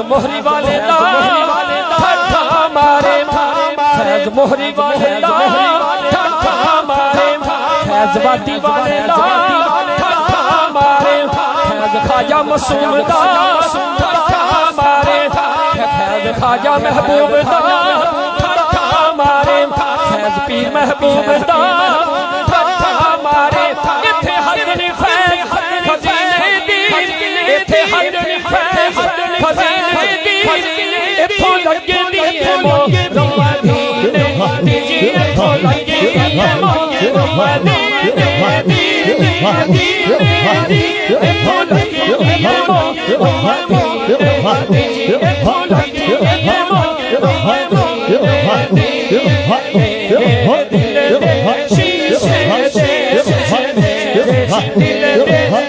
मोहरी वाले मारे मोहरी वाले मारे फैजवादी वाले मारे खाजा मसूम मारे खाजा महबूब मारे फैज पीर महबूब मारे इत्थे हजनी फैज खजीने दी इत्थे हजनी फैज खजीने दी इत्थों लगे दी मदीने जी इत्थों लगे दी मदीने इत्थों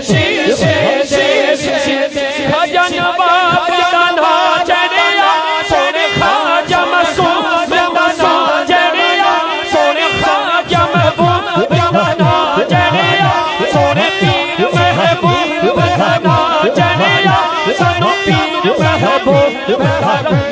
लगे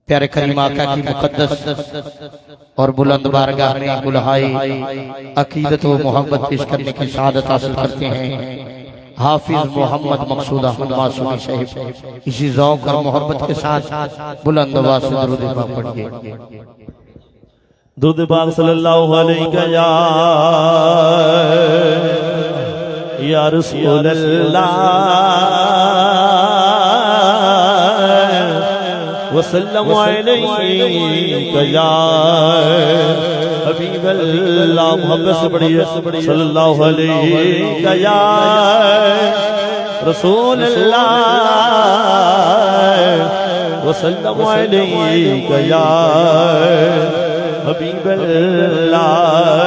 प्यारे करीम आका की मुकद्दस और बुलंद बारगाह में गुलहाई अकीदत व मोहब्बत पेश करने की शहादत हासिल करते हैं हाफिज मोहम्मद मकसूद अहमद मासूमी साहिब। इसी ज़ौक़ और मोहब्बत के साथ बुलंद आवाज़ से दुरूद पाक पढ़िए। दुरूद पाक सल्लल्लाहु अलैहि या रसूल अल्लाह वसल्लम अलैका या हबीब अल्लाह। मोहब्बत से बढ़िए सल्लल्लाहु अलैका या रसूल अल्लाह वसल्लम अलैका या बिल्लाह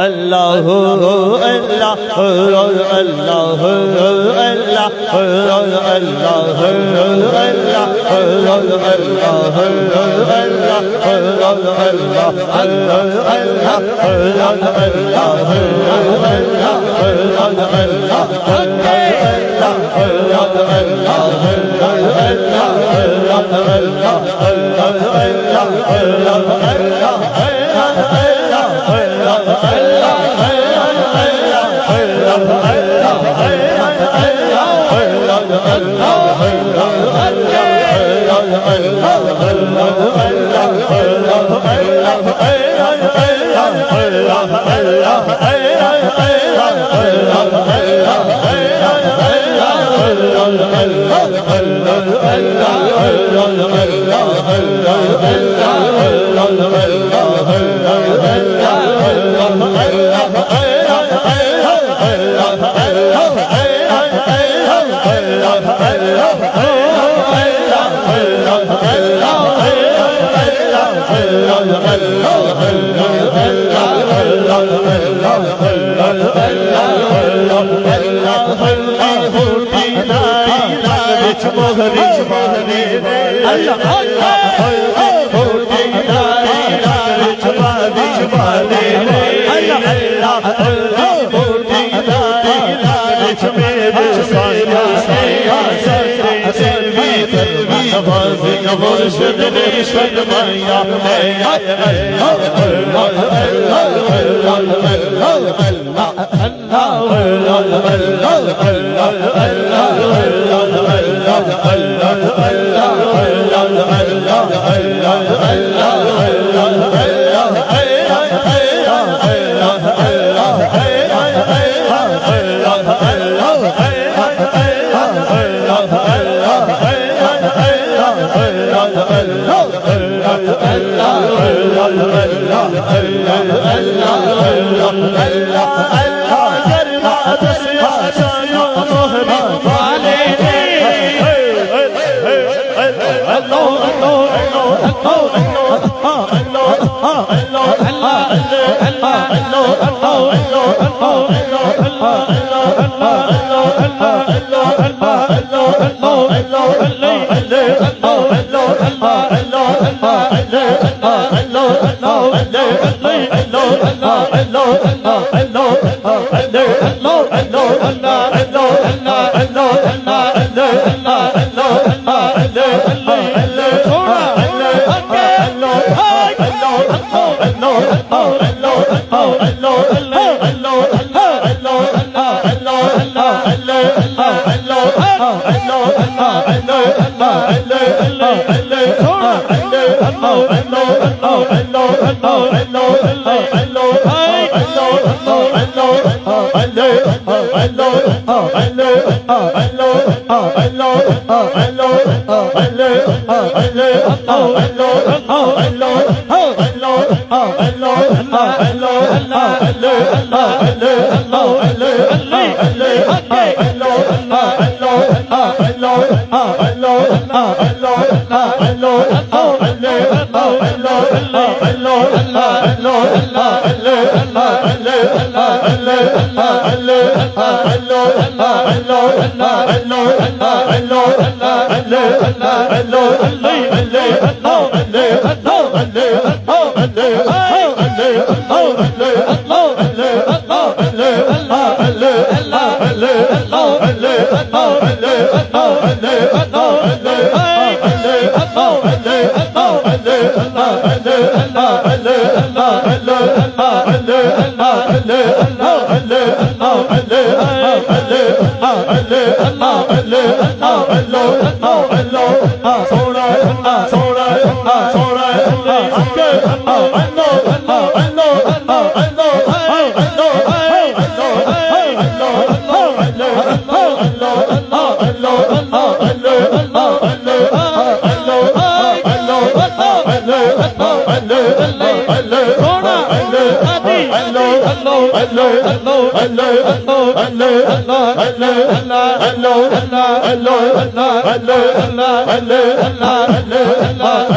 अल्लाह अल्लाह अल्लाह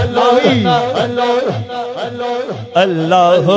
Allah अल्लाह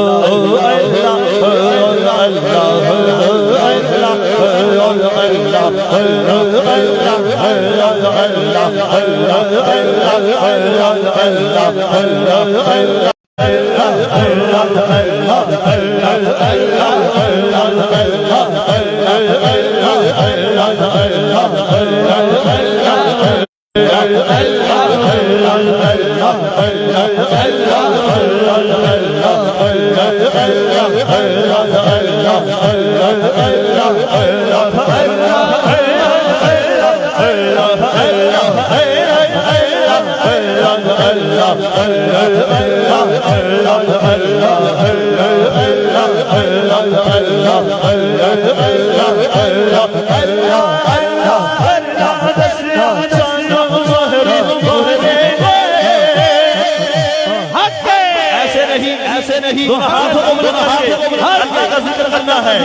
ऐसे नहीं हाथों को करके अल्लाह का जिक्र करना है।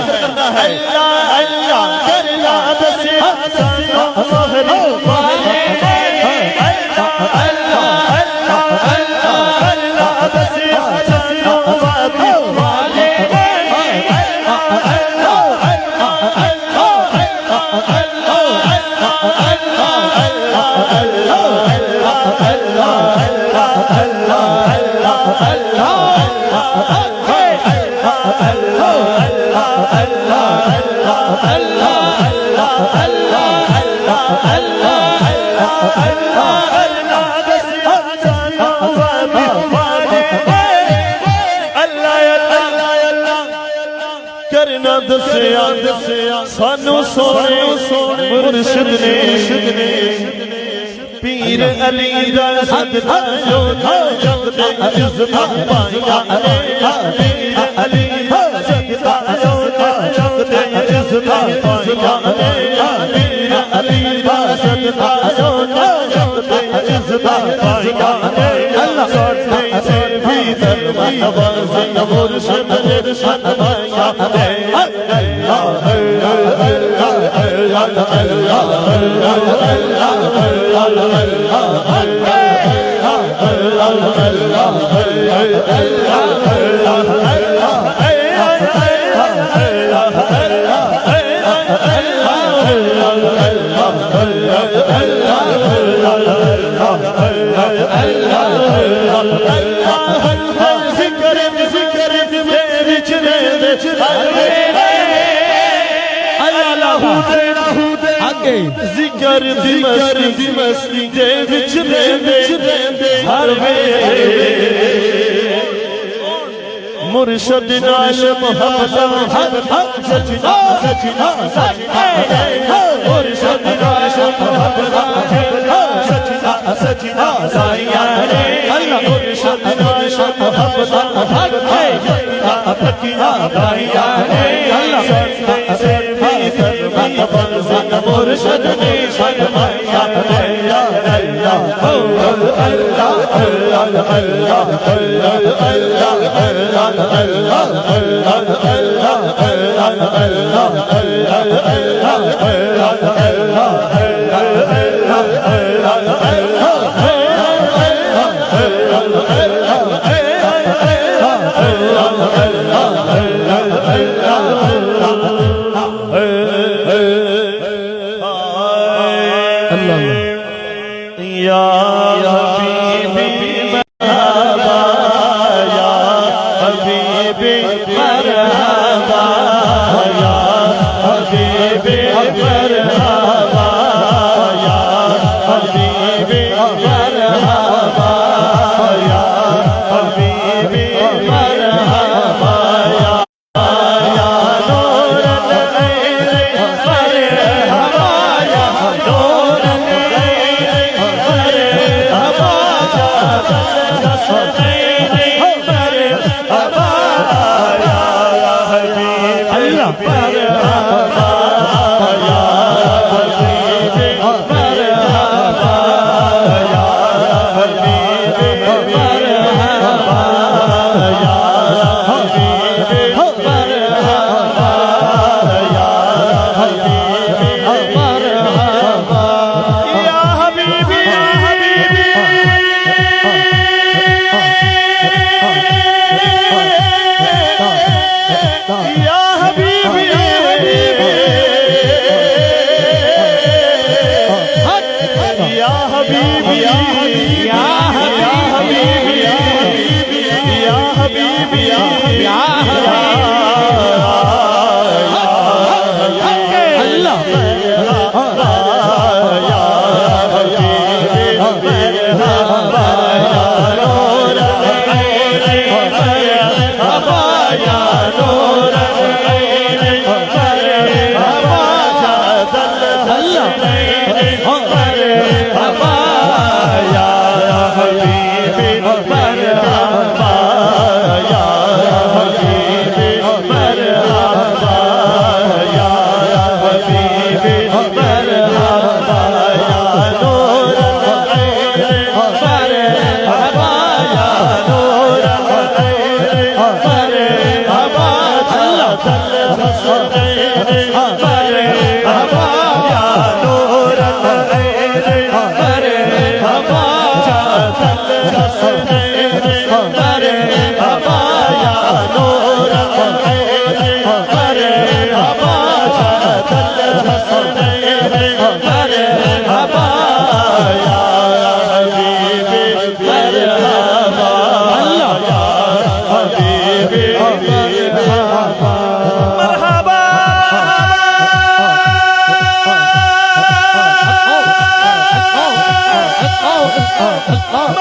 अल्लाह अल्लाह करना दसे करना दसिया सानू सोने सोने मुर्शिद ने पीर अली दा सदका जो जगदे जज्बा पाया पीर अली दा सदका जो जगदे जज्बा पाया पीर अली दा सदका जो जगदे जज्बा पाया अल्लाह सोने से भी दरबार नवाज़ मुर्शिद इरशाद पाया जिक्र दी मस्ती दे विच दे हर मुर्शिद नाल मोहब्बत सजना सजना मुर्शिद नाल मोहब्बत सजना सजना सारिया रे अल्लाह मुर्शिद नाल मोहब्बत तकिया भाइया रे अल्लाह से भी सर्वत बंद मुर्शिद ने शर्माया या अल्लाह अल्लाह अल्लाह या हबीबी मरहबा या हबीबी मरहबा या हबीबी मरहबा या हबीबी मरहबा या हबीबी मरहबा या नूर मरहबा या नूर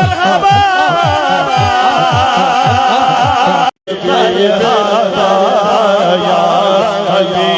मरहबा या हबीब